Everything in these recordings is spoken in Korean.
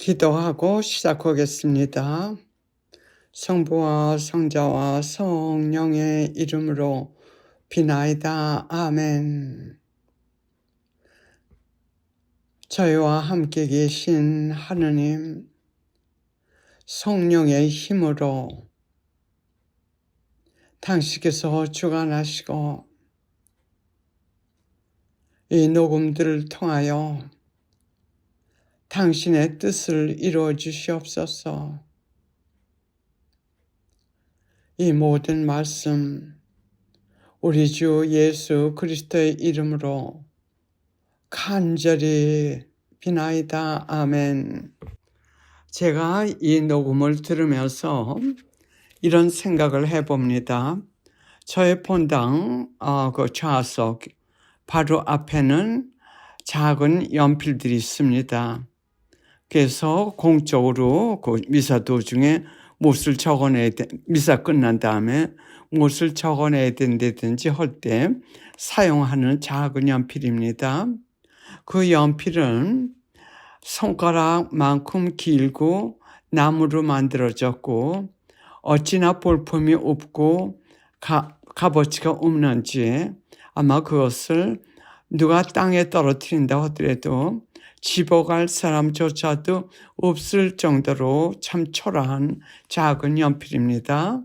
기도하고 시작하겠습니다. 성부와 성자와 성령의 이름으로 비나이다. 아멘. 저희와 함께 계신 하느님, 성령의 힘으로 당신께서 주관하시고 이 녹음들을 통하여 당신의 뜻을 이루어 주시옵소서. 이 모든 말씀 우리 주 예수 그리스도의 이름으로 간절히 비나이다. 아멘. 제가 이 녹음을 들으면서 이런 생각을 해봅니다. 저의 본당 그 좌석 바로 앞에는 작은 연필들이 있습니다. 그래서 공적으로 그 미사 도중에 무엇을 적어내야 돼, 미사 끝난 다음에 무엇을 적어내야 된다든지 할 때 사용하는 작은 연필입니다. 그 연필은 손가락만큼 길고 나무로 만들어졌고 어찌나 볼품이 없고 값어치가 없는지 아마 그것을 누가 땅에 떨어뜨린다 하더라도 집어갈 사람조차도 없을 정도로 참 초라한 작은 연필입니다.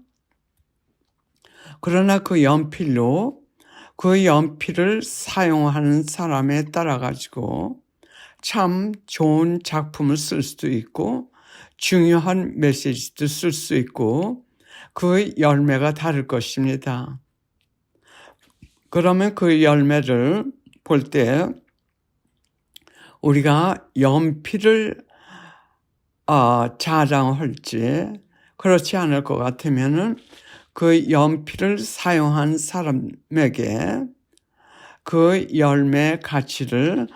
그러나 그 연필로 그 연필을 사용하는 사람에 따라 가지고 참 좋은 작품을 쓸 수도 있고 중요한 메시지도 쓸 수 있고 그 열매가 다를 것입니다. 그러면 그 열매를 볼 때 우리가 연필을 자랑할지 그렇지 않을 것 같으면은 그 연필을 사용한 사람에게 그 열매 가치를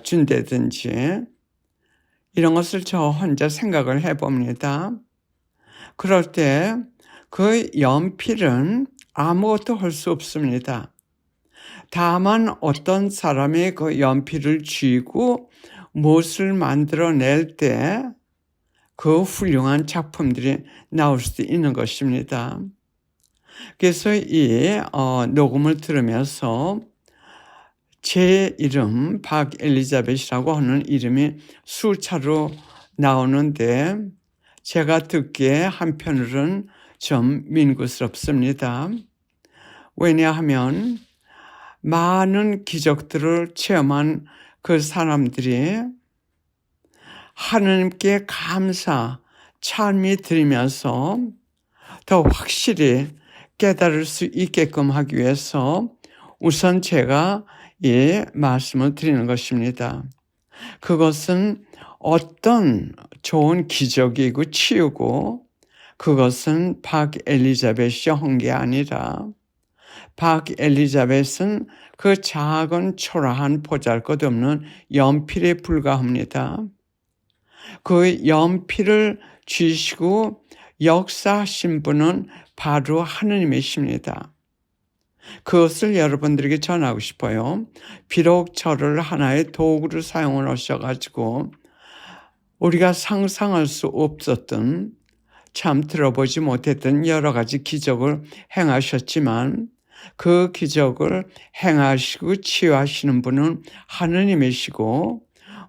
준다든지 이런 것을 저 혼자 생각을 해봅니다. 그럴 때 그 연필은 아무것도 할 수 없습니다. 다만 어떤 사람이 그 연필을 쥐고 무엇을 만들어낼 때 그 훌륭한 작품들이 나올 수도 있는 것입니다. 그래서 이 녹음을 들으면서 제 이름 박엘리자벳이라고 하는 이름이 수차로 나오는데 제가 듣기에 한편으로는 좀 민구스럽습니다. 왜냐하면 많은 기적들을 체험한 그 사람들이 하나님께 감사, 찬미 드리면서 더 확실히 깨달을 수 있게끔 하기 위해서 우선 제가 이 말씀을 드리는 것입니다. 그것은 어떤 좋은 기적이고 치유고 그것은 박엘리자벳이 한 게 아니라 박엘리자벳은 그 작은 초라한 보잘것없는 연필에 불과합니다. 그 연필을 쥐시고 역사하신 분은 바로 하느님이십니다. 그것을 여러분들에게 전하고 싶어요. 비록 저를 하나의 도구로 사용을 하셔가지고 우리가 상상할 수 없었던 참 들어보지 못했던 여러 가지 기적을 행하셨지만 그 기적을 행하시고 치유하시는 분은 하느님이시고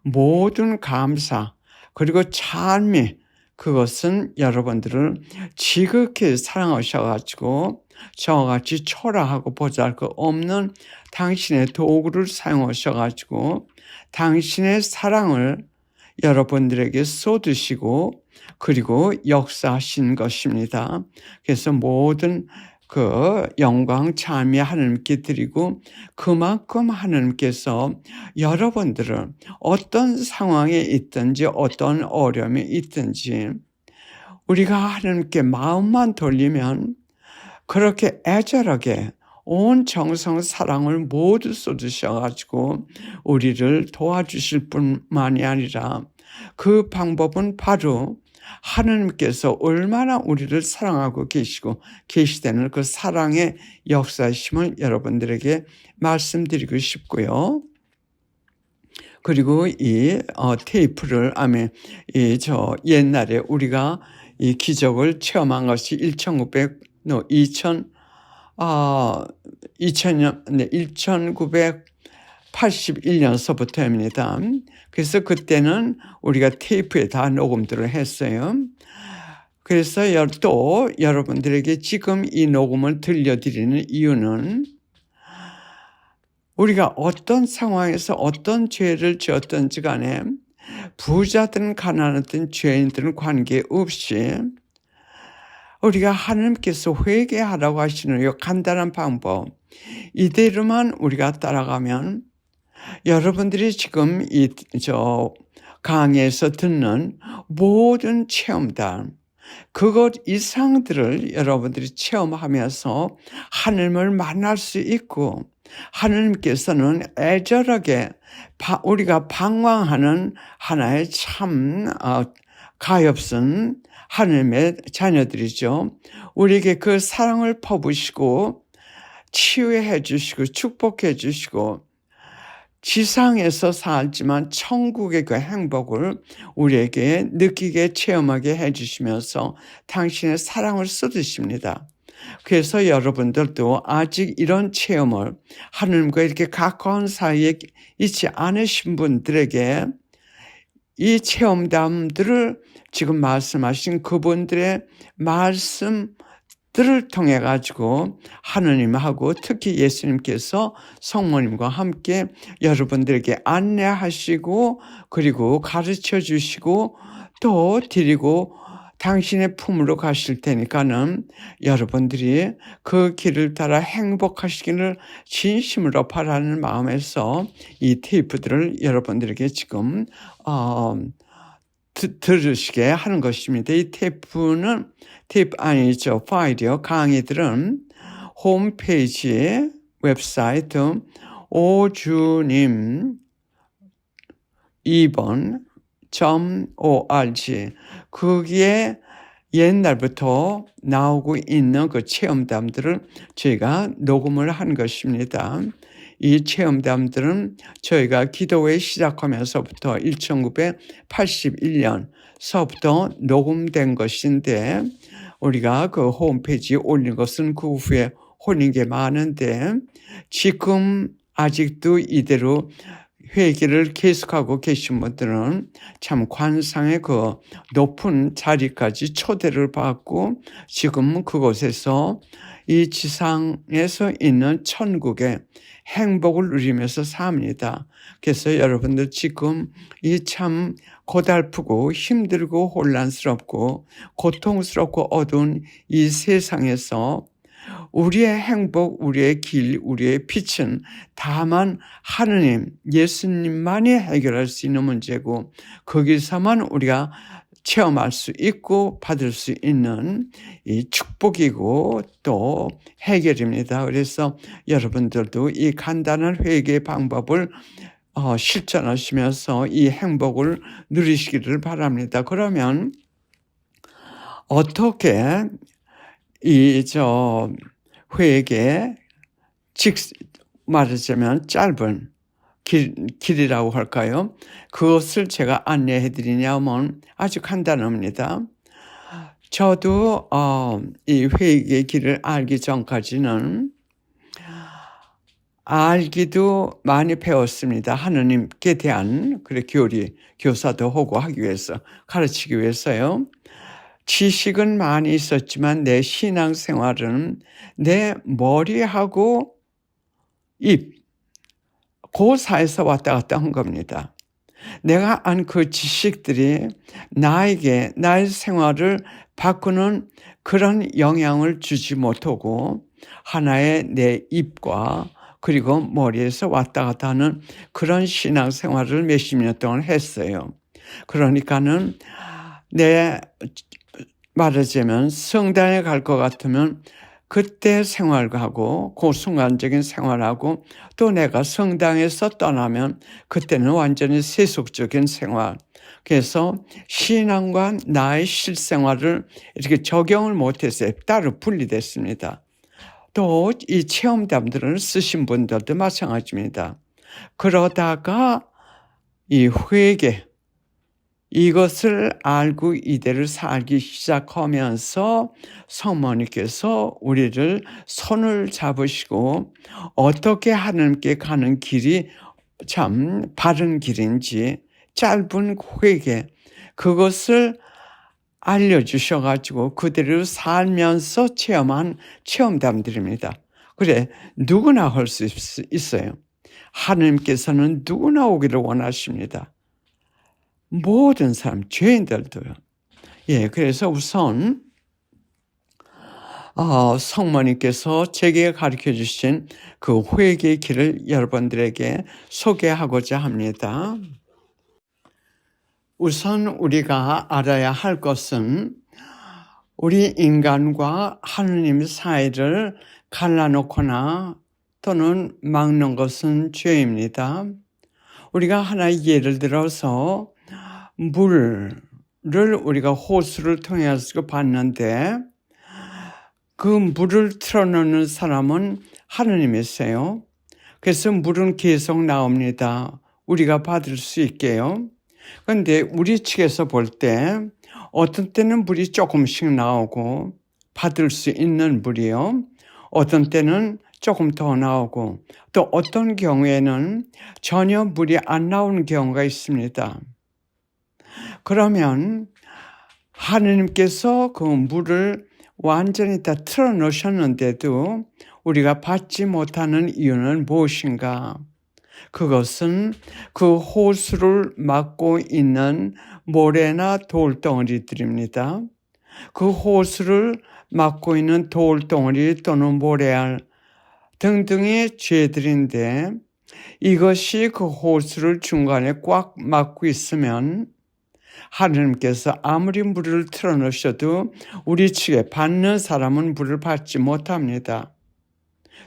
모든 감사 그리고 찬미 그것은 여러분들을 지극히 사랑하셔가지고 저같이 초라하고 보잘것없는 당신의 도구를 사용하셔가지고 당신의 사랑을 여러분들에게 쏟으시고 그리고 역사하신 것입니다. 그래서 모든 그 영광 찬미 하나님께 드리고 그만큼 하나님께서 여러분들을 어떤 상황에 있든지 어떤 어려움이 있든지 우리가 하나님께 마음만 돌리면 그렇게 애절하게 온 정성 사랑을 모두 쏟으셔가지고 우리를 도와주실 뿐만이 아니라 그 방법은 바로 하나님께서 얼마나 우리를 사랑하고 계시고 계시다는 그 사랑의 역사심을 여러분들에게 말씀드리고 싶고요. 그리고 이 테이프를 옛날에 우리가 이 기적을 체험한 것이 1981년서부터입니다. 그래서 그때는 우리가 테이프에 다 녹음들을 했어요. 그래서 또 여러분들에게 지금 이 녹음을 들려드리는 이유는 우리가 어떤 상황에서 어떤 죄를 지었든지 간에 부자든 가난하든 죄인들은 관계없이 우리가 하나님께서 회개하라고 하시는 이 간단한 방법, 이대로만 우리가 따라가면 여러분들이 지금 강의에서 듣는 모든 체험담, 그것 이상들을 여러분들이 체험하면서 하나님을 만날 수 있고, 하나님께서는 애절하게 우리가 방황하는 하나의 참 가엾은 하나님의 자녀들이죠. 우리에게 그 사랑을 퍼부으시고 치유해 주시고 축복해 주시고 지상에서 살지만 천국의 그 행복을 우리에게 느끼게 체험하게 해 주시면서 당신의 사랑을 쏟으십니다. 그래서 여러분들도 아직 이런 체험을 하나님과 이렇게 가까운 사이에 있지 않으신 분들에게 이 체험담들을 지금 말씀하신 그분들의 말씀들을 통해 가지고 하느님하고 특히 예수님께서 성모님과 함께 여러분들에게 안내하시고 그리고 가르쳐 주시고 또 드리고 당신의 품으로 가실 테니까는 여러분들이 그 길을 따라 행복하시기를 진심으로 바라는 마음에서 이 테이프들을 여러분들에게 지금 들으시게 하는 것입니다. 이 파일이요. 강의들은 홈페이지 웹사이트 오주님 2번.org 거기에 옛날부터 나오고 있는 그 체험담들을 저희가 녹음을 한 것입니다. 이 체험담들은 저희가 기도회 시작하면서부터 1981년서부터 녹음된 것인데 우리가 그 홈페이지에 올린 것은 그 후에 올린 게 많은데 지금 아직도 이대로 회개를 계속하고 계신 분들은 참 관상의 그 높은 자리까지 초대를 받고 지금 그곳에서 이 지상에서 있는 천국의 행복을 누리면서 삽니다. 그래서 여러분들 지금 이 참 고달프고 힘들고 혼란스럽고 고통스럽고 어두운 이 세상에서 우리의 행복, 우리의 길, 우리의 빛은 다만 하느님, 예수님만이 해결할 수 있는 문제고 거기서만 우리가 체험할 수 있고 받을 수 있는 이 축복이고 또 해결입니다. 그래서 여러분들도 이 간단한 회개 방법을 실천하시면서 이 행복을 누리시기를 바랍니다. 그러면 어떻게 회개, 말하자면 짧은 길이라고 할까요? 그것을 제가 안내해 드리냐면 아주 간단합니다. 저도 이 회개의 길을 알기 전까지는 알기도 많이 배웠습니다. 하느님께 대한 교사도 하고 하기 위해서, 가르치기 위해서요. 지식은 많이 있었지만 내 신앙생활은 내 머리하고 입, 그 사이에서 왔다 갔다 한 겁니다. 내가 안 그 지식들이 나에게 나의 생활을 바꾸는 그런 영향을 주지 못하고 하나의 내 입과 그리고 머리에서 왔다 갔다 하는 그런 신앙생활을 몇십 년 동안 했어요. 그러니까는 말하자면 성당에 갈 것 같으면 그때 생활하고 그 순간적인 생활하고 또 내가 성당에서 떠나면 그때는 완전히 세속적인 생활. 그래서 신앙과 나의 실생활을 이렇게 적용을 못해서 따로 분리됐습니다. 또 이 체험담들을 쓰신 분들도 마찬가지입니다. 그러다가 이 회개, 이것을 알고 이대로 살기 시작하면서 성모님께서 우리를 손을 잡으시고 어떻게 하나님께 가는 길이 참 바른 길인지 짧은 회개, 그것을 알려주셔가지고 그대로 살면서 체험한 체험담들입니다. 그래, 누구나 할 수 있어요. 하나님께서는 누구나 오기를 원하십니다. 모든 사람, 죄인들도요. 예, 그래서 우선 성모님께서 제게 가르쳐 주신 그 회개의 길을 여러분들에게 소개하고자 합니다. 우선 우리가 알아야 할 것은 우리 인간과 하느님 사이를 갈라놓거나 또는 막는 것은 죄입니다. 우리가 하나의 예를 들어서 물을 우리가 호수를 통해서 봤는데 그 물을 틀어놓는 사람은 하느님이세요. 그래서 물은 계속 나옵니다. 우리가 받을 수 있게요. 그런데 우리 측에서 볼 때 어떤 때는 물이 조금씩 나오고 받을 수 있는 물이요. 어떤 때는 조금 더 나오고 또 어떤 경우에는 전혀 물이 안 나오는 경우가 있습니다. 그러면 하느님께서 그 물을 완전히 다 틀어놓으셨는데도 우리가 받지 못하는 이유는 무엇인가? 그것은 그 호수를 막고 있는 모래나 돌덩어리들입니다. 그 호수를 막고 있는 돌덩어리 또는 모래알 등등의 죄들인데 이것이 그 호수를 중간에 꽉 막고 있으면 하나님께서 아무리 물을 틀어놓으셔도 우리 측에 받는 사람은 물을 받지 못합니다.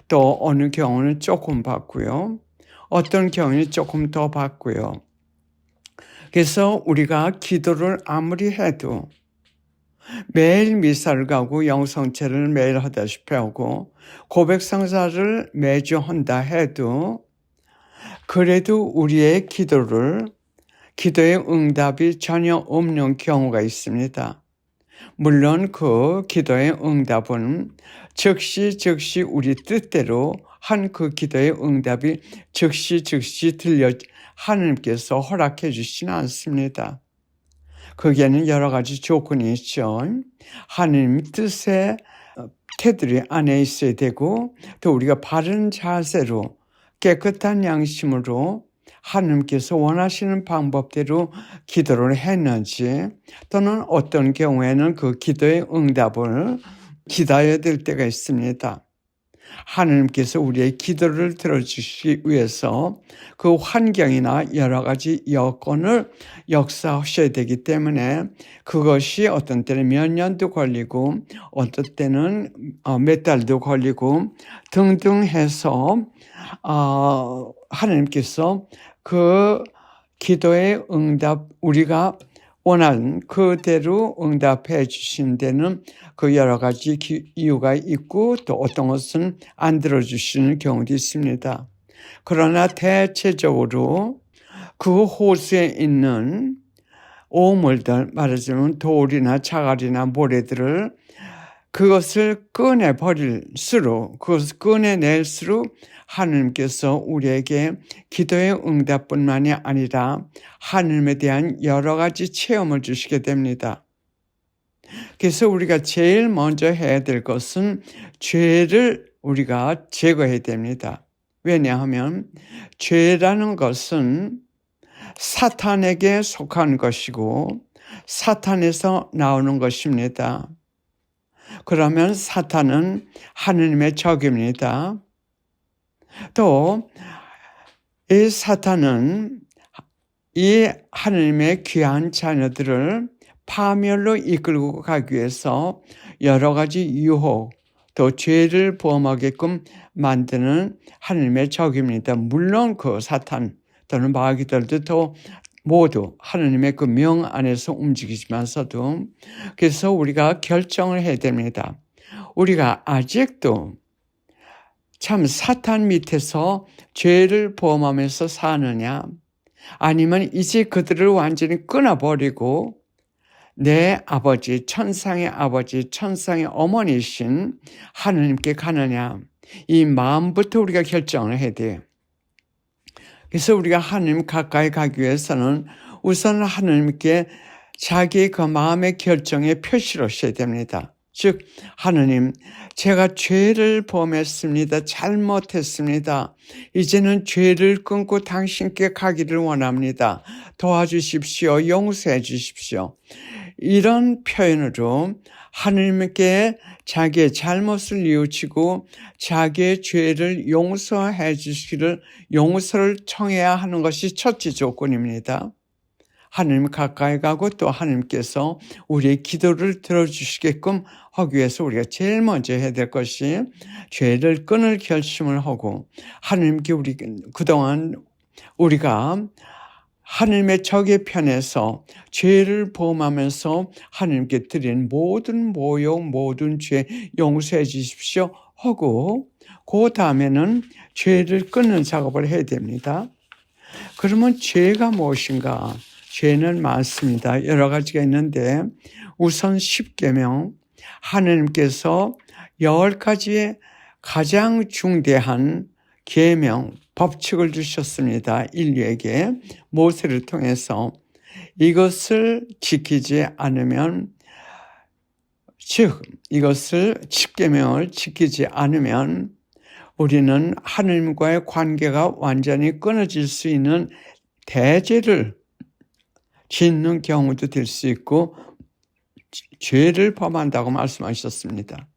또 어느 경우는 조금 받고요. 어떤 경우는 조금 더 받고요. 그래서 우리가 기도를 아무리 해도 매일 미사를 가고 영성체를 매일 하다시피 하고 고백상사를 매주 한다 해도 그래도 우리의 기도의 응답이 전혀 없는 경우가 있습니다. 물론 그 기도의 응답은 즉시 우리 뜻대로 한 그 기도의 응답이 즉시 하나님께서 허락해 주시지는 않습니다. 거기에는 여러 가지 조건이 있죠. 하나님 뜻의 테두리 안에 있어야 되고 또 우리가 바른 자세로 깨끗한 양심으로 하나님께서 원하시는 방법대로 기도를 했는지 또는 어떤 경우에는 그 기도의 응답을 기다려야 될 때가 있습니다. 하나님께서 우리의 기도를 들어주시기 위해서 그 환경이나 여러 가지 여건을 역사하셔야 되기 때문에 그것이 어떤 때는 몇 년도 걸리고 어떤 때는 몇 달도 걸리고 등등 해서 하나님께서 그 기도의 응답 우리가 원하는 그대로 응답해 주신 데는 그 여러 가지 이유가 있고 또 어떤 것은 안 들어주시는 경우도 있습니다. 그러나 대체적으로 그 호수에 있는 오물들, 말하자면 돌이나 자갈이나 모래들을 그것을 그것을 꺼내낼수록 하나님께서 우리에게 기도의 응답뿐만이 아니라 하나님에 대한 여러 가지 체험을 주시게 됩니다. 그래서 우리가 제일 먼저 해야 될 것은 죄를 우리가 제거해야 됩니다. 왜냐하면 죄라는 것은 사탄에게 속한 것이고 사탄에서 나오는 것입니다. 그러면 사탄은 하느님의 적입니다. 또 이 사탄은 이 하느님의 귀한 자녀들을 파멸로 이끌고 가기 위해서 여러 가지 유혹, 또 죄를 범하게끔 만드는 하느님의 적입니다. 물론 그 사탄 또는 마귀들도 또 모두 하느님의 그 명 안에서 움직이지만서도 그래서 우리가 결정을 해야 됩니다. 우리가 아직도 참 사탄 밑에서 죄를 범하면서 사느냐 아니면 이제 그들을 완전히 끊어버리고 내 아버지, 천상의 아버지, 천상의 어머니신 하느님께 가느냐. 이 마음부터 우리가 결정을 해야 돼요. 그래서 우리가 하느님 가까이 가기 위해서는 우선 하느님께 자기의 그 마음의 결정의 표시를 하셔야 됩니다. 즉 하느님, 제가 죄를 범했습니다. 잘못했습니다. 이제는 죄를 끊고 당신께 가기를 원합니다. 도와주십시오. 용서해 주십시오. 이런 표현으로 하느님께 자기의 잘못을 뉘우치고 자기의 죄를 용서해 주시기를 용서를 청해야 하는 것이 첫째 조건입니다. 하느님 가까이 가고 또 하느님께서 우리의 기도를 들어주시게끔 하기 위해서 우리가 제일 먼저 해야 될 것이 죄를 끊을 결심을 하고 하느님께 그동안 우리가 하느님의 적의 편에서 죄를 범하면서 하느님께 드린 모든 모욕, 모든 죄 용서해 주십시오 하고 그 다음에는 죄를 끊는 작업을 해야 됩니다. 그러면 죄가 무엇인가? 죄는 많습니다. 여러 가지가 있는데 우선 10계명 하느님께서 10가지의 가장 중대한 계명, 법칙을 주셨습니다. 인류에게 모세를 통해서 이것을 지키지 않으면 즉 이것을 10계명을 지키지 않으면 우리는 하느님과의 관계가 완전히 끊어질 수 있는 대죄를 짓는 경우도 될 수 있고 죄를 범한다고 말씀하셨습니다.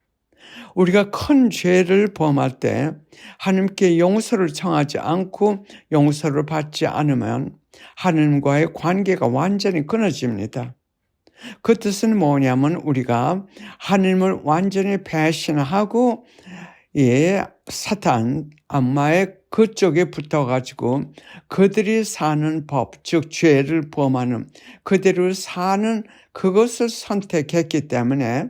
우리가 큰 죄를 범할 때 하느님께 용서를 청하지 않고 용서를 받지 않으면 하느님과의 관계가 완전히 끊어집니다. 그 뜻은 뭐냐면 우리가 하느님을 완전히 배신하고 사탄, 악마의 그쪽에 붙어가지고 그들이 사는 법, 즉 죄를 범하는 그대로 사는 그것을 선택했기 때문에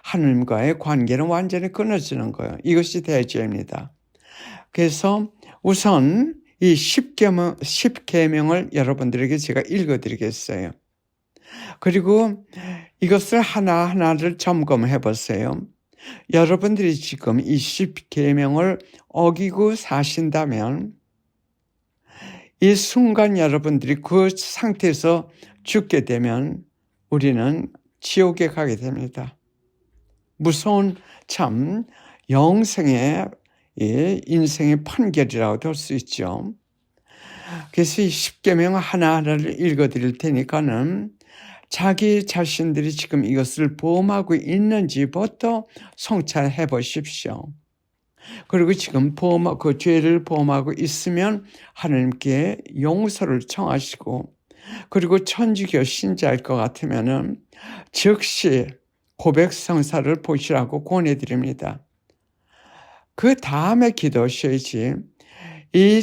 하느님과의 관계는 완전히 끊어지는 거예요. 이것이 대죄입니다. 그래서 우선 이 10계명을 여러분들에게 제가 읽어드리겠어요. 그리고 이것을 하나하나를 점검해 보세요. 여러분들이 지금 이 10계명을 어기고 사신다면 이 순간 여러분들이 그 상태에서 죽게 되면 우리는 지옥에 가게 됩니다. 무서운 참 영생의 인생의 판결이라고도 할 수 있죠. 그래서 이 10계명 하나하나를 읽어드릴 테니까는 자기 자신들이 지금 이것을 범하고 있는지부터 성찰해 보십시오. 그리고 지금 그 죄를 범하고 있으면 하나님께 용서를 청하시고 그리고 천주교 신자일 것 같으면은 즉시 고백성사를 보시라고 권해드립니다. 그 다음에 기도하셔야지 이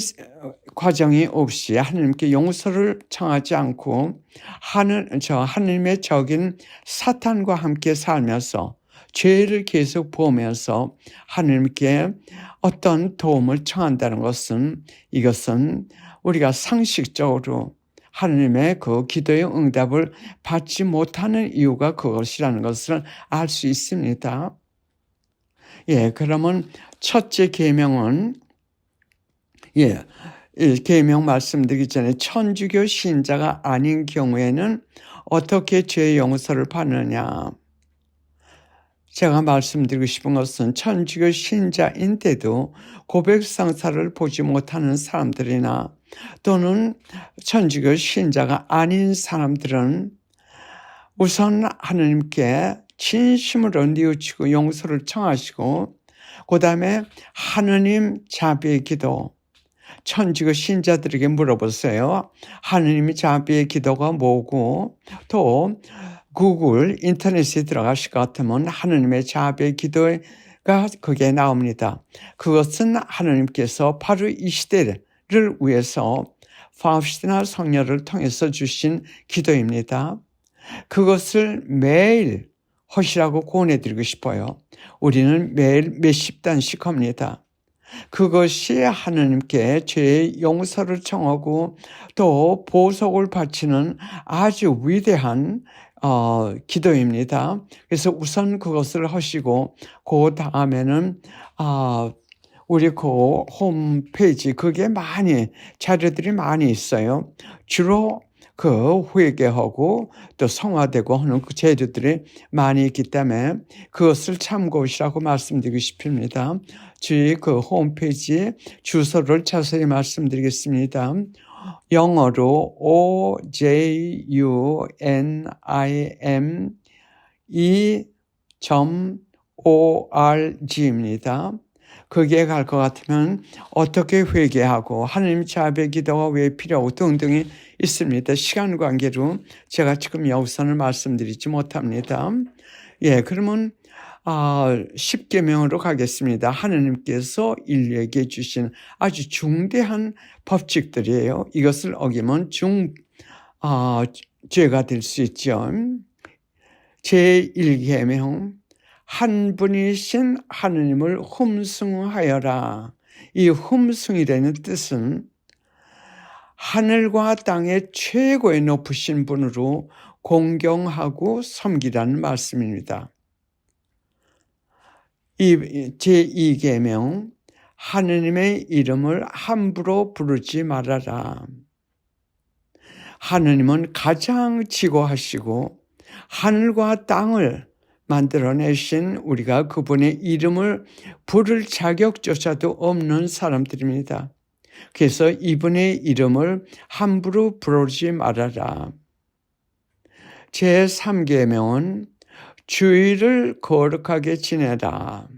과정이 없이 하느님께 용서를 청하지 않고 하느님의 적인 사탄과 함께 살면서 죄를 계속 보면서 하느님께 어떤 도움을 청한다는 것은 이것은 우리가 상식적으로 하느님의 그 기도의 응답을 받지 못하는 이유가 그것이라는 것을 알 수 있습니다. 그러면 첫째 계명은 이 계명 말씀드리기 전에 천주교 신자가 아닌 경우에는 어떻게 죄 용서를 받느냐. 제가 말씀드리고 싶은 것은 천주교 신자인데도 고백성사를 보지 못하는 사람들이나 또는 천주교 신자가 아닌 사람들은 우선 하느님께 진심으로 뉘우치고 용서를 청하시고 그 다음에 하느님 자비의 기도, 천주교 신자들에게 물어보세요. 하느님의 자비의 기도가 뭐고 또 구글 인터넷에 들어가실 것 같으면 하느님의 자비의 기도가 거기에 나옵니다. 그것은 하느님께서 바로 이 시대를 위해서 파우스티나 성녀를 통해서 주신 기도입니다. 그것을 매일 하시라고 권해드리고 싶어요. 우리는 매일 몇십 단씩 합니다. 그것이 하느님께 죄의 용서를 청하고 또 보석을 바치는 아주 위대한 기도입니다. 그래서 우선 그것을 하시고 그 다음에는 우리 그 홈페이지 그게 자료들이 많이 있어요. 주로 그 회개하고 또 성화되고 하는 그 재료들이 많이 있기 때문에 그것을 참고하시라고 말씀드리고 싶습니다. 저희 그 홈페이지 주소를 자세히 말씀드리겠습니다. 영어로 ojunim.org입니다. 거기에 갈 것 같으면 어떻게 회개하고 하나님 자비의 기도가 왜 필요하고 등등이 있습니다. 시간 관계로 제가 지금 여기서는 말씀드리지 못합니다. 그러면 10계명으로 가겠습니다. 하나님께서 인류에게 주신 아주 중대한 법칙들이에요. 이것을 어기면 죄가 될 수 있죠. 제1계명 한 분이신 하느님을 흠숭하여라. 이 흠숭이라는 뜻은 하늘과 땅의 최고의 높으신 분으로 공경하고 섬기라는 말씀입니다. 이 제2계명 하느님의 이름을 함부로 부르지 말아라. 하느님은 가장 지고하시고 하늘과 땅을 만들어내신 우리가 그분의 이름을 부를 자격조차도 없는 사람들입니다. 그래서 이분의 이름을 함부로 부르지 말아라. 제3계명은 주의를 거룩하게 지내라.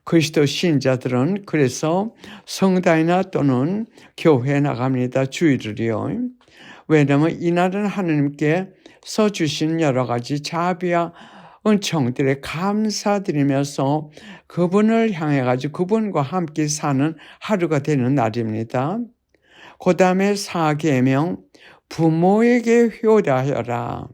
그리스도 신자들은 그래서 성당이나 또는 교회에 나갑니다. 주일을요. 왜냐하면 이날은 하나님께 주신 여러 가지 자비와 은총들에 감사드리면서 그분을 향해 가지고 그분과 함께 사는 하루가 되는 날입니다. 그 다음에 4계명 부모에게 효도하여라.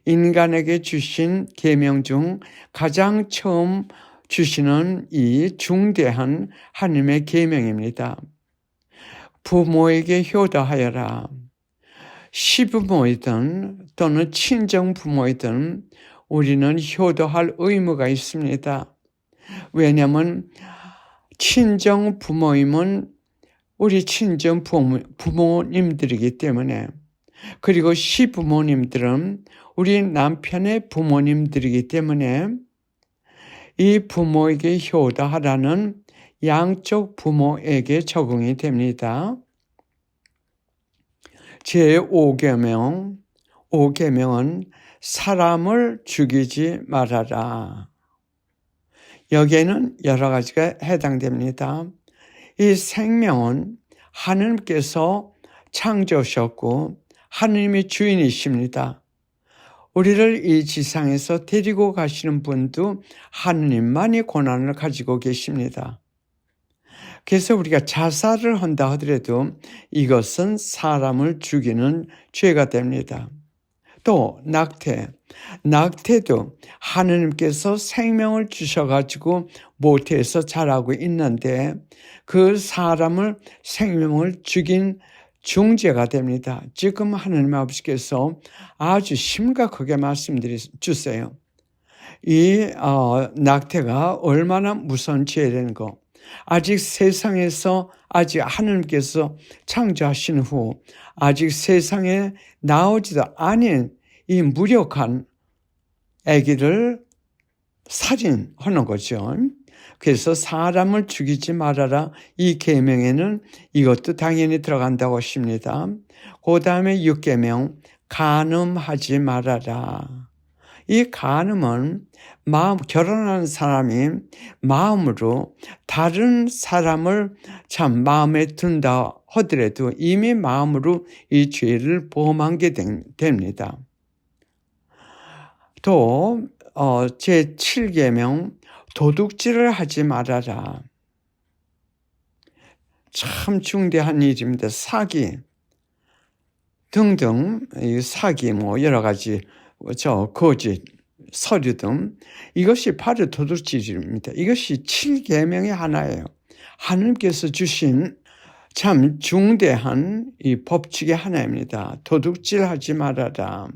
인간에게 주신 계명 중 가장 처음 주시는 이 중대한 하나님의 계명입니다. 부모에게 효도하여라. 시부모이든 또는 친정부모이든 우리는 효도할 의무가 있습니다. 왜냐하면 친정부모임은 우리 친정부모님들이기 때문에, 그리고 시부모님들은 우리 남편의 부모님들이기 때문에 이 부모에게 효도하라는 양쪽 부모에게 적용이 됩니다. 제5계명, 5계명은 사람을 죽이지 말아라. 여기에는 여러 가지가 해당됩니다. 이 생명은 하나님께서 창조하셨고 하나님이 주인이십니다. 우리를 이 지상에서 데리고 가시는 분도 하나님만이 권한을 가지고 계십니다. 그래서 우리가 자살을 한다 하더라도 이것은 사람을 죽이는 죄가 됩니다. 또 낙태도 하나님께서 생명을 주셔가지고 모태에서 자라고 있는데 그 사람을 생명을 죽인 중죄가 됩니다. 지금 하나님 아버지께서 아주 심각하게 말씀드리세요. 이 낙태가 얼마나 무서운 죄라는 거. 아직 세상에서 하나님께서 창조하신 후 아직 세상에 나오지도 않은 이 무력한 아기를 살인하는 거죠. 그래서 사람을 죽이지 말아라. 이 계명에는 이것도 당연히 들어간다고 하십니다. 그 다음에 6계명 간음하지 말아라. 이 간음은 결혼하는 사람이 마음으로 다른 사람을 참 마음에 든다 하더라도 이미 마음으로 이 죄를 범한 게 됩니다. 또 제7계명 도둑질을 하지 말아라. 참 중대한 일입니다. 사기 등등, 사기 여러 가지 거짓 서류등 이것이 바로 도둑질입니다. 이것이 7계명의 하나예요. 하나님께서 주신 참 중대한 이 법칙의 하나입니다. 도둑질하지 말아라.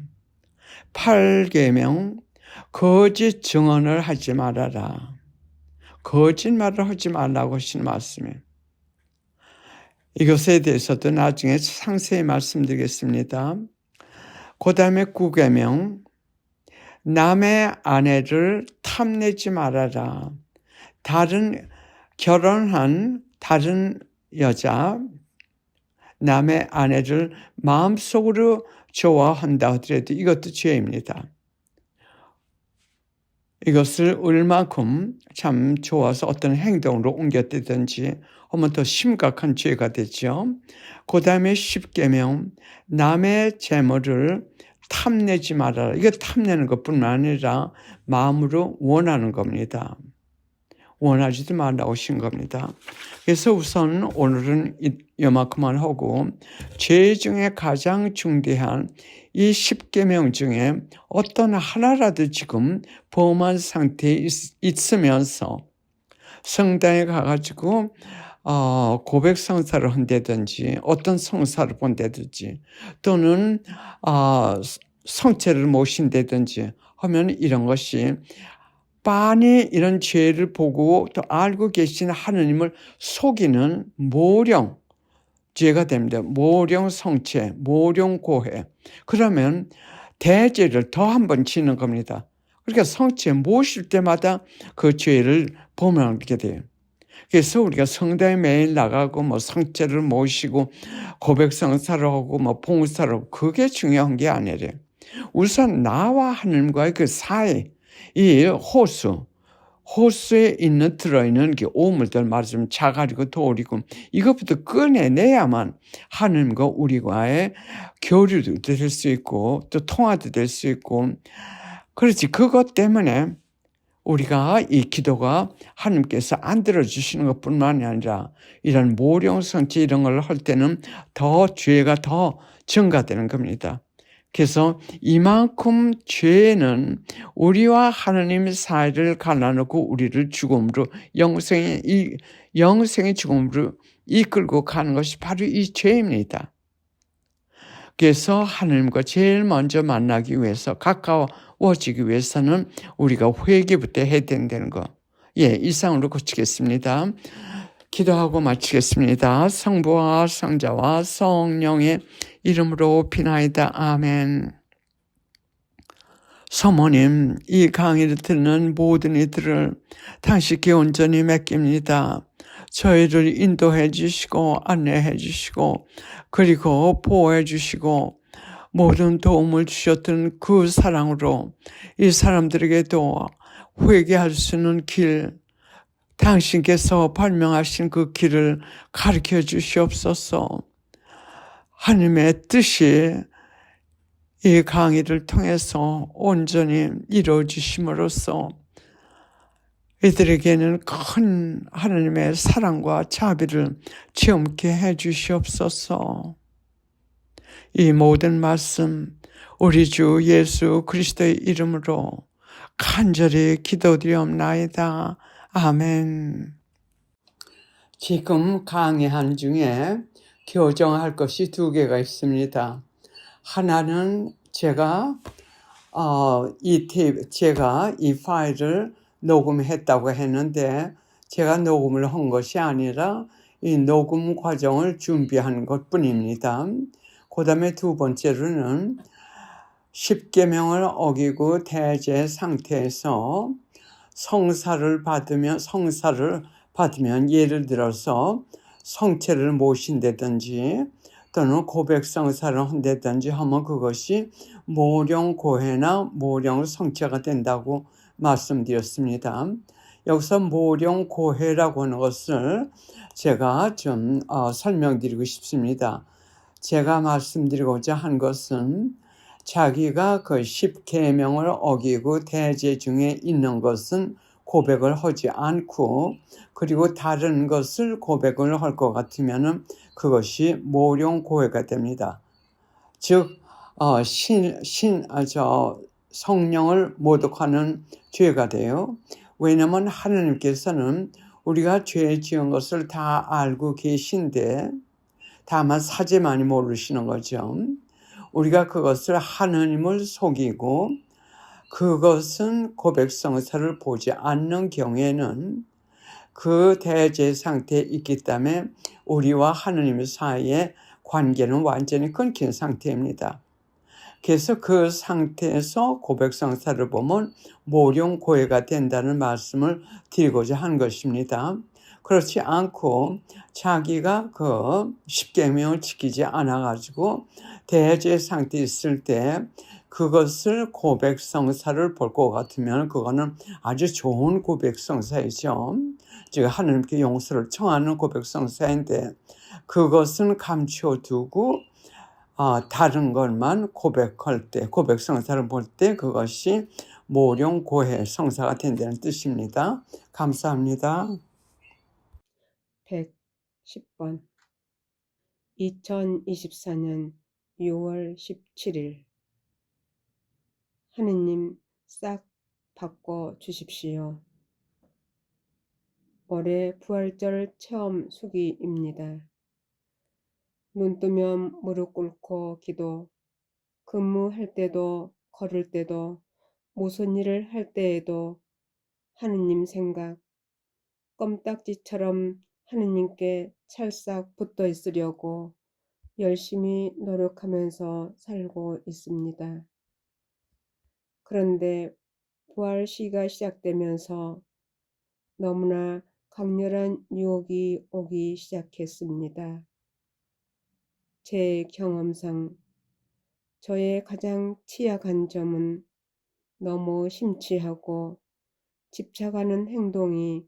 8계명 거짓 증언을 하지 말아라. 거짓말을 하지 말라고 하신 말씀이에요. 이것에 대해서도 나중에 상세히 말씀드리겠습니다. 그 다음에 9계명 남의 아내를 탐내지 말아라. 결혼한 다른 여자, 남의 아내를 마음속으로 좋아한다 하더라도 이것도 죄입니다. 이것을 얼마큼 참 좋아서 어떤 행동으로 옮겼다든지 하면 더 심각한 죄가 되죠. 그 다음에 10계명 남의 재물을 탐내지 말아라. 이거 탐내는 것뿐만 아니라 마음으로 원하는 겁니다. 원하지도 말라고 하신 겁니다. 그래서 우선 오늘은 이만큼만 하고 죄 중에 가장 중대한 이 10계명 중에 어떤 하나라도 지금 범한 상태에 있으면서 성당에 가가지고 고백 성사를 한다든지 어떤 성사를 본다든지 또는 성체를 모신다든지 하면 이런 것이 빤히 이런 죄를 보고 또 알고 계신 하느님을 속이는 모령 죄가 됩니다. 모령 성체, 모령 고해. 그러면 대죄를 더 한 번 지는 겁니다. 그러니까 성체 모실 때마다 그 죄를 범하게 돼요. 그래서 우리가 성당에 매일 나가고 뭐 성체를 모시고 고백 성사를 하고 뭐 봉사를 하고 그게 중요한 게 아니래요. 우선 나와 하느님과의 그 사이 이 호수에 들어있는 게 오물들 말하자면 자갈이고 돌이고 이것부터 꺼내내야만 하나님과 우리와의 교류도 될 수 있고 또 통화도 될 수 있고 그렇지 그것 때문에 우리가 이 기도가 하나님께서 안 들어주시는 것뿐만 아니라 이런 모령성체 이런 걸 할 때는 더 죄가 더 증가되는 겁니다. 그래서 이만큼 죄는 우리와 하나님 사이를 갈라놓고 우리를 죽음으로 영생의 죽음으로 이끌고 가는 것이 바로 이 죄입니다. 그래서 하나님과 제일 먼저 만나기 위해서 가까워지기 위해서는 우리가 회개부터 해야 된다는 거. 이상으로 고치겠습니다. 기도하고 마치겠습니다. 성부와 성자와 성령의 이름으로 비나이다. 아멘. 사모님, 이 강의를 듣는 모든 이들을 당신께 온전히 맡깁니다. 저희를 인도해 주시고 안내해 주시고 그리고 보호해 주시고 모든 도움을 주셨던 그 사랑으로 이 사람들에게도 회개할 수 있는 길, 당신께서 발명하신 그 길을 가르쳐 주시옵소서. 하나님의 뜻이 이 강의를 통해서 온전히 이루어지심으로써 이들에게는 큰 하나님의 사랑과 자비를 체험케 해 주시옵소서. 이 모든 말씀 우리 주 예수 그리스도의 이름으로 간절히 기도드리옵나이다. 아멘. 지금 강의한 중에 교정할 것이 2개가 있습니다. 하나는 제가 이 파일을 녹음했다고 했는데 제가 녹음을 한 것이 아니라 이 녹음 과정을 준비한 것뿐입니다. 그 다음에 2번째로는 10계명을 어기고 대죄 상태에서 성사를 받으면 예를 들어서 성체를 모신다든지 또는 고백 성사를 한다든지 하면 그것이 모령고해나 모령성체가 된다고 말씀드렸습니다. 여기서 모령고해라고 하는 것을 제가 좀 설명드리고 싶습니다. 제가 말씀드리고자 한 것은 자기가 그 10계명을 어기고 대죄 중에 있는 것은 고백을 하지 않고 그리고 다른 것을 고백을 할 것 같으면 그것이 모령고해가 됩니다. 즉 성령을 모독하는 죄가 돼요. 왜냐하면 하나님께서는 우리가 죄 지은 것을 다 알고 계신데 다만 사죄만이 모르시는 거죠. 우리가 그것을 하나님을 속이고 그것은 고백성사를 보지 않는 경우에는 그 대죄 상태에 있기 때문에 우리와 하나님 사이의 관계는 완전히 끊긴 상태입니다. 그래서 그 상태에서 고백성사를 보면 모령고해가 된다는 말씀을 드리고자 한 것입니다. 그렇지 않고 자기가 그 십계명을 지키지 않아가지고 대죄 상태에 있을 때 그것을 고백성사를 볼 것 같으면 그거는 아주 좋은 고백성사이죠. 즉 하나님께 용서를 청하는 고백성사인데 그것은 감춰두고 다른 것만 고백할 때, 고백성사를 볼 때 그것이 모령고해 성사가 된다는 뜻입니다. 감사합니다. 110번 2024년 6월 17일 하느님 싹 바꿔 주십시오. 올해 부활절 체험 수기입니다. 눈 뜨면 무릎 꿇고 기도, 근무할 때도 걸을 때도 무슨 일을 할 때에도 하느님 생각, 껌딱지처럼 하느님께 찰싹 붙어 있으려고 열심히 노력하면서 살고 있습니다. 그런데 부활 시가 시작되면서 너무나 강렬한 유혹이 오기 시작했습니다. 제 경험상 저의 가장 취약한 점은 너무 심취하고 집착하는 행동이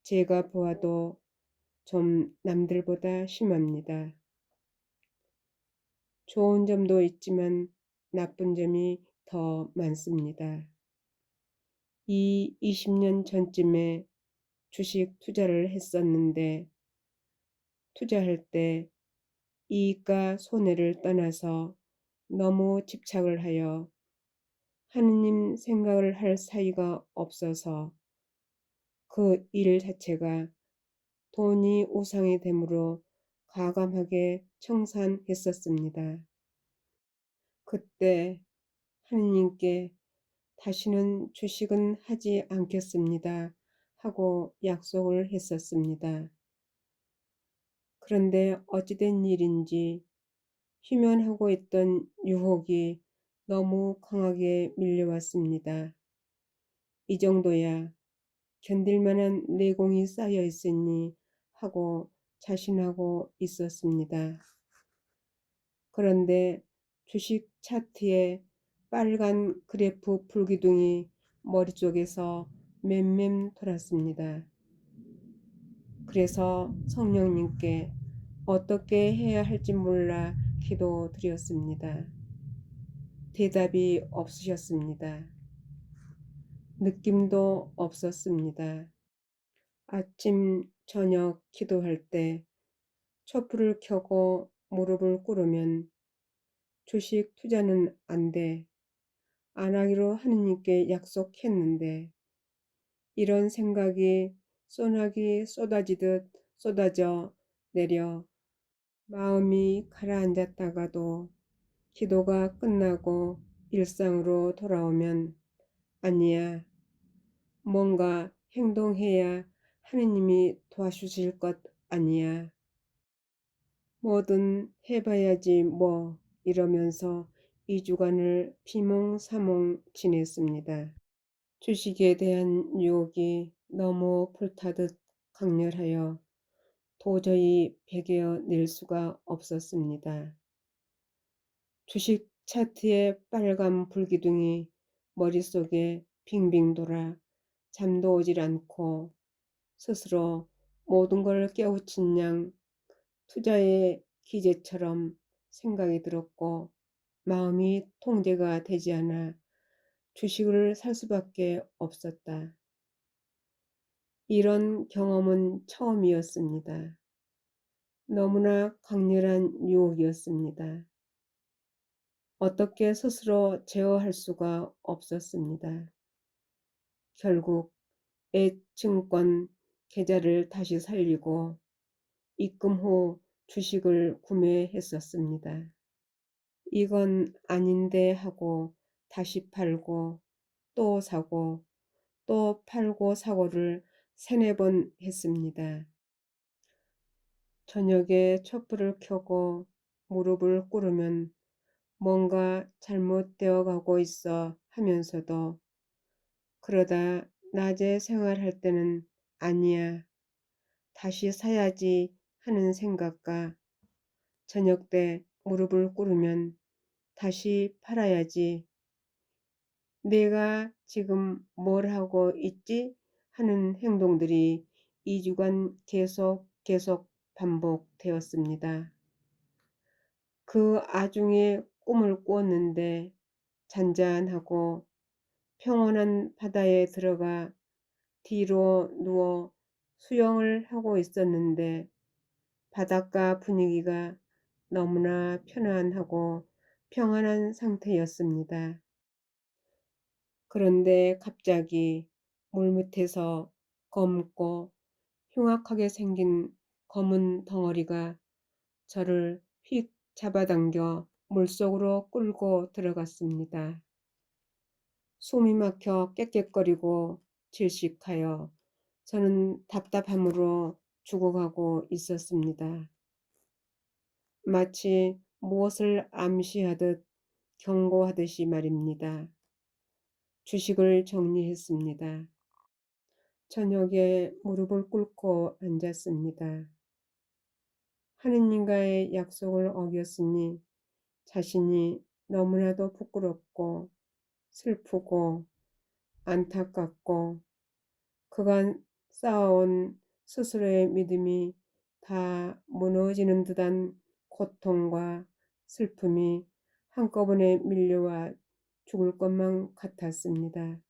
제가 보아도 좀 남들보다 심합니다. 좋은 점도 있지만 나쁜 점이 더 많습니다. 이 20년 전쯤에 주식 투자를 했었는데 투자할 때 이익과 손해를 떠나서 너무 집착을 하여 하느님 생각을 할 사이가 없어서 그 일 자체가 돈이 우상이 되므로 과감하게 청산했었습니다. 그때 하느님께 다시는 주식은 하지 않겠습니다 하고 약속을 했었습니다. 그런데 어찌된 일인지 휴면하고 있던 유혹이 너무 강하게 밀려왔습니다. 이 정도야 견딜 만한 내공이 쌓여 있으니 하고 자신하고 있었습니다. 그런데 주식 차트에 빨간 그래프 불기둥이 머릿속에서 맴맴 돌았습니다. 그래서 성령님께 어떻게 해야 할지 몰라 기도드렸습니다. 대답이 없으셨습니다. 느낌도 없었습니다. 아침, 저녁 기도할 때 촛불을 켜고 무릎을 꿇으면 주식 투자는 안 돼. 안 하기로 하느님께 약속했는데 이런 생각이 소나기 쏟아지듯 쏟아져 내려 마음이 가라앉았다가도 기도가 끝나고 일상으로 돌아오면 아니야, 뭔가 행동해야 하느님이 도와주실 것 아니야. 뭐든 해봐야지 뭐 이러면서 2주간을 비몽사몽 지냈습니다. 주식에 대한 유혹이 너무 불타듯 강렬하여 도저히 배겨낼 수가 없었습니다. 주식 차트의 빨간 불기둥이 머릿속에 빙빙 돌아 잠도 오질 않고 스스로 모든 걸 깨우친 양 투자의 기제처럼 생각이 들었고 마음이 통제가 되지 않아 주식을 살 수밖에 없었다. 이런 경험은 처음이었습니다. 너무나 강렬한 유혹이었습니다. 어떻게 스스로 제어할 수가 없었습니다. 결국 애증권 계좌를 다시 살리고 입금 후 주식을 구매했었습니다. 이건 아닌데 하고 다시 팔고 또 사고 또 팔고 사고를 세네 번 했습니다. 저녁에 촛불을 켜고 무릎을 꿇으면 뭔가 잘못되어 가고 있어 하면서도 그러다 낮에 생활할 때는 아니야, 다시 사야지 하는 생각과 저녁 때 무릎을 꿇으면 다시 팔아야지, 내가 지금 뭘 하고 있지 하는 행동들이 2주간 계속 반복되었습니다. 그 아중에 꿈을 꾸었는데 잔잔하고 평온한 바다에 들어가 뒤로 누워 수영을 하고 있었는데 바닷가 분위기가 너무나 편안하고 평안한 상태였습니다. 그런데 갑자기 물밑에서 검고 흉악하게 생긴 검은 덩어리가 저를 휙 잡아당겨 물속으로 끌고 들어갔습니다. 숨이 막혀 깨깨거리고 질식하여 저는 답답함으로 죽어가고 있었습니다. 마치 무엇을 암시하듯 경고하듯이 말입니다. 주식을 정리했습니다. 저녁에 무릎을 꿇고 앉았습니다. 하느님과의 약속을 어겼으니 자신이 너무나도 부끄럽고 슬프고 안타깝고 그간 쌓아온 스스로의 믿음이 다 무너지는 듯한 고통과 슬픔이 한꺼번에 밀려와 죽을 것만 같았습니다.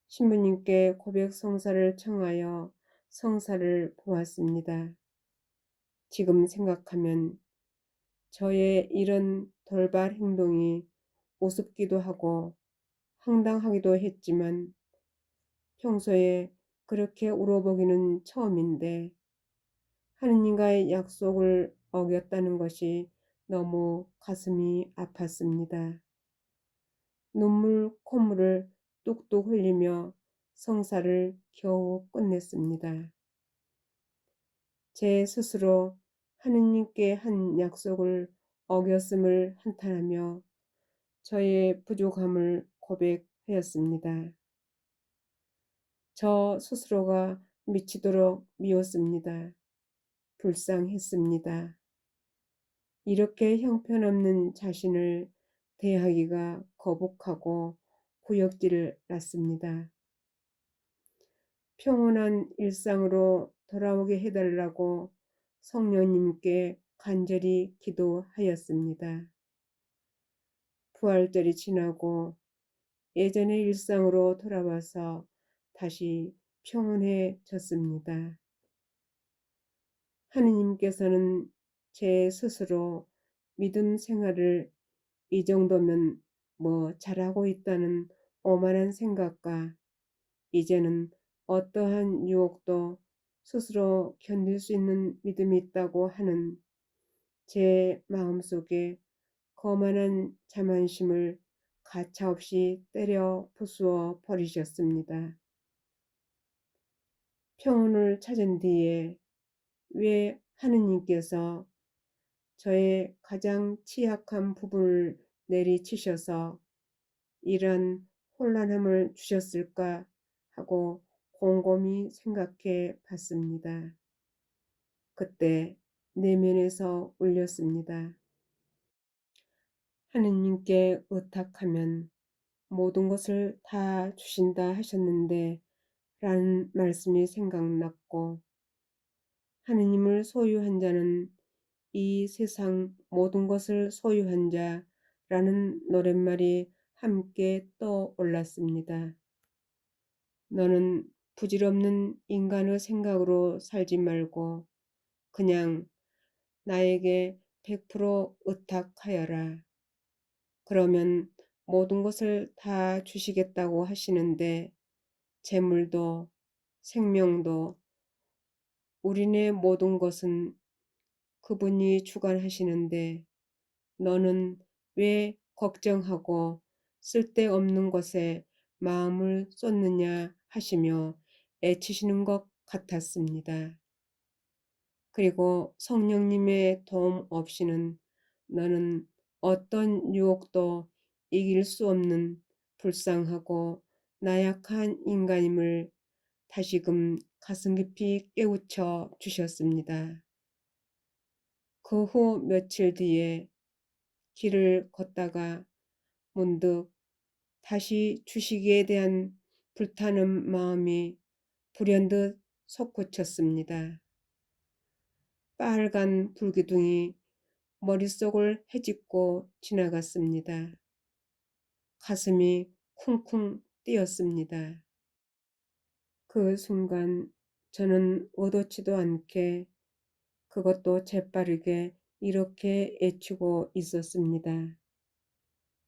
신부님께 고백 성사를 청하여 성사를 보았습니다. 지금 생각하면 저의 이런 돌발 행동이 우습기도 하고 황당하기도 했지만 평소에 그렇게 울어보기는 처음인데 하느님과의 약속을 어겼다는 것이 너무 가슴이 아팠습니다. 눈물 콧물을 뚝뚝 흘리며 성사를 겨우 끝냈습니다. 제 스스로 하느님께 한 약속을 어겼음을 한탄하며 저의 부족함을 고백하였습니다. 저 스스로가 미치도록 미웠습니다. 불쌍했습니다. 이렇게 형편없는 자신을 대하기가 거북하고 구역질 났습니다. 평온한 일상으로 돌아오게 해달라고 성령님께 간절히 기도하였습니다. 부활절이 지나고 예전의 일상으로 돌아와서 다시 평온해졌습니다. 하느님께서는 제 스스로 믿음 생활을 이 정도면 뭐 잘하고 있다는 오만한 생각과 이제는 어떠한 유혹도 스스로 견딜 수 있는 믿음이 있다고 하는 제 마음속에 거만한 자만심을 가차없이 때려 부수어 버리셨습니다. 평온을 찾은 뒤에 왜 하느님께서 저의 가장 취약한 부분을 내리치셔서 이런 혼란함을 주셨을까 하고 곰곰이 생각해 봤습니다. 그때 내면에서 울렸습니다. 하느님께 의탁하면 모든 것을 다 주신다 하셨는데 라는 말씀이 생각났고 하느님을 소유한 자는 이 세상 모든 것을 소유한 자라는 노랫말이 함께 떠올랐습니다. 너는 부질없는 인간의 생각으로 살지 말고 그냥 나에게 100% 의탁하여라. 그러면 모든 것을 다 주시겠다고 하시는데 재물도 생명도 우리네 모든 것은 그분이 주관하시는데 너는 왜 걱정하고 쓸데없는 것에 마음을 쏟느냐 하시며 애치시는 것 같았습니다. 그리고 성령님의 도움 없이는 너는 어떤 유혹도 이길 수 없는 불쌍하고 나약한 인간임을 다시금 가슴 깊이 깨우쳐 주셨습니다. 그 후 며칠 뒤에 길을 걷다가 문득 다시 주시기에 대한 불타는 마음이 불현듯 솟구쳤습니다. 빨간 불기둥이 머릿속을 헤집고 지나갔습니다. 가슴이 쿵쿵 뛰었습니다. 그 순간 저는 의도치도 않게 그것도 재빠르게 이렇게 애치고 있었습니다.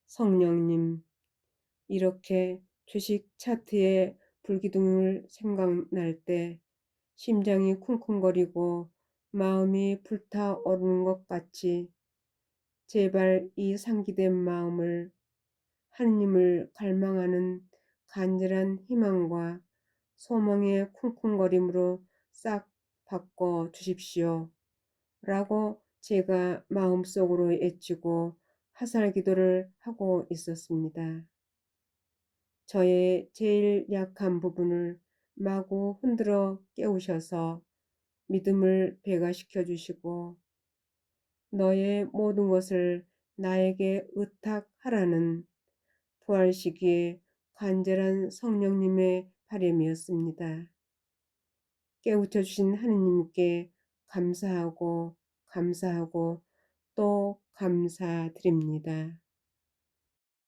성령님, 이렇게 주식 차트의 불기둥을 생각날 때 심장이 쿵쿵거리고 마음이 불타오르는 것 같이 제발 이 상기된 마음을 하느님을 갈망하는 간절한 희망과 소망의 쿵쿵거림으로 싹 바꿔 주십시오. 라고 제가 마음속으로 애치고 화살 기도를 하고 있었습니다. 저의 제일 약한 부분을 마구 흔들어 깨우셔서 믿음을 배가시켜 주시고 너의 모든 것을 나에게 의탁하라는 부활 시기에 간절한 성령님의 바람이었습니다. 깨우쳐 주신 하느님께 감사하고 감사하고 또 감사드립니다.